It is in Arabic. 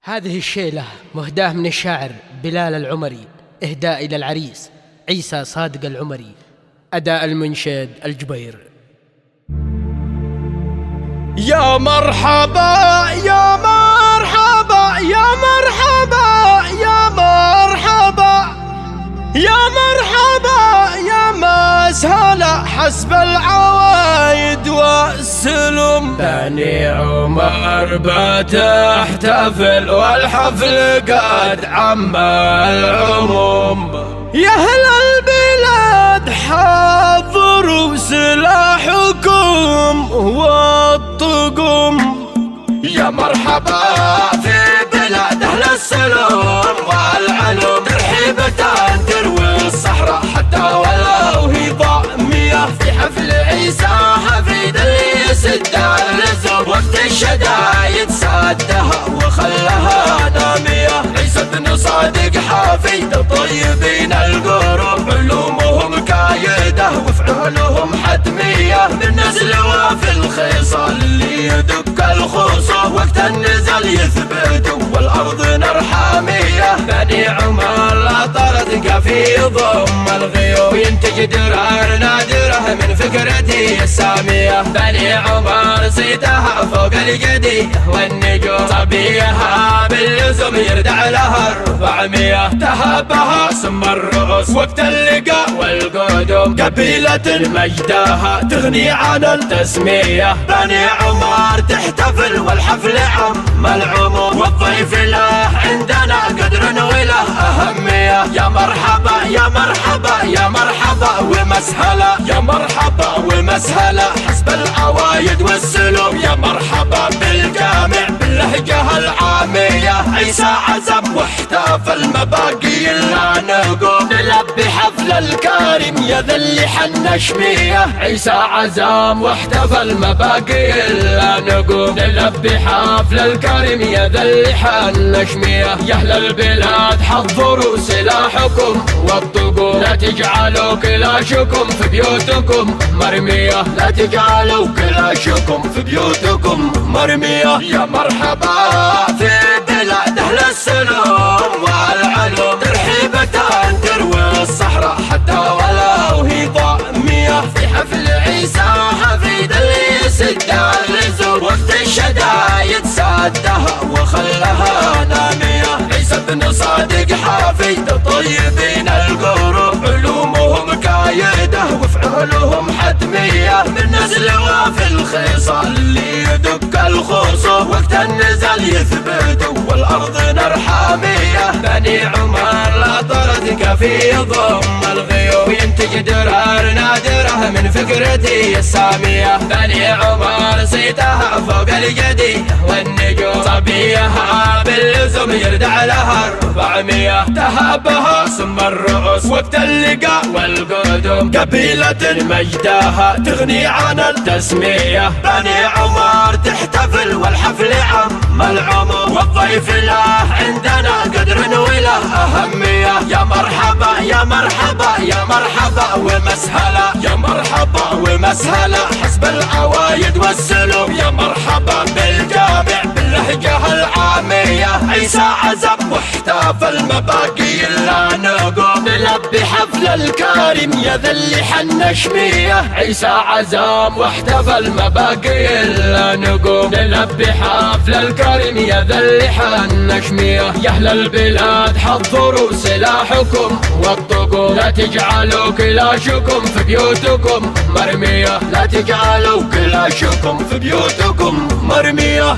هذه الشيلة مهداة من الشاعر بلال العمري، إهداء إلى العريس عيسى صادق العمري، أداء المنشد الجبير. يا مرحبا يا مرحبا يا مرحبا يا مرحبا يا مرحبا يا مسهلا حسب العوايد والسلم. بني عمر بتحتفل والحفل قد عم العموم. يا أهل البلاد حضروا سلاحكم والطقم. يا مرحبا في بلاد أهل السلوم والعلوم، ترحيبة تروي الصحراء حتى ولو هي ضامية. في حفل عيسى حفيد اللي يسد اللزوم، وقت الشدايد سادها وخلها نامية. عيسى بن صادق حفيد الطيبين القروب، علومهم كايدة وفعولهم حتمية. بالنزل وفي الخصال اللي يدق الخصوم، وقت النزل يثبت والأرض نار حامية. بني عمر لا طردق في ضم الغيوم، ينتج درار نادرة من فكرتي السامية. بني عمر صيتها فوق الجدي والنجوم، صبيها باللزم يردع لها 400. تهابها سم الرؤوس وقت اللقاء والقدوم، قبيلة مجدها تغني عن التسمية. بني عمر تحتفل والحفل عم العموم، والضيف له عندنا قدر وله أهمية. يا مرحبا يا مرحبا يا مرحبا ومسهلا، يا مرحبا ومسهلا حسب العوايد والسلوم. يا مرحبا بالجامع باللهجة العامية، عيسى عزم واحتفل مباقي لا نقوم. نلبي حفل الكريم يا ذا اللي حن شمية. عيسى عزم واحتفل مباقي لا نقوم. نلبي حفل الكريم يا ذا اللي حن شمية. يا أهل البلاد حضروا سلاحكم والطقوم، لا تجعلوا كلاشكم في بيوتكم مرمية. لا تجعلوا كلاشكم في بيوتكم مرمية. يا مرحبا في بلاد أهل السلوم والعلوم، ترحيبة تروي الصحراء حتى ولو هي ضامية. في حفل عيسى حفيد اللي يسد اللزوم، وقت الشدايد سادها وخلها نامية. عيسى بن صادق حفيد الطيبين القروب، علومهم كايدة وفعولهم حتمية. من نزل وفي الخصال اللي يدق الخصوم، وقت النزل يثبت والأرض نار حامية. بني عمر لا طردك في ضم الغيوم، ينتج درار نادرة من فكرتي السامية. بني عمر صيتها فوق الجدي والنجوم، صبيها باللزم يردع لها 400. تهابها سم الرؤوس وقت اللقاء والقدوم، قبيلة مجدها تغني عن التسمية. بني عمر تحتفل والحفل عم العموم، والضيف له عندنا قدر وله أهمية. يا مرحبا يا مرحبا يا مرحبا ومسهلا، يا مرحبا ومسهلا حسب العوايد والسلوم. يا مرحبا بالجامع باللهجة العامية، عيسى عزم واحتفل مباقي لا نقوم. نلبي حفل الكريم يا ذا اللي حن شمية. عيسى عزم واحتفل مباقي لا نقوم. نلبي حفل الكريم يا ذا اللي حن شمية. يا أهل البلاد حضروا سلاحكم والطقوم، لا تجعلوا كلاشكم في بيوتكم مرمية. لا تجعلوا كلاشكم في بيوتكم مرمية.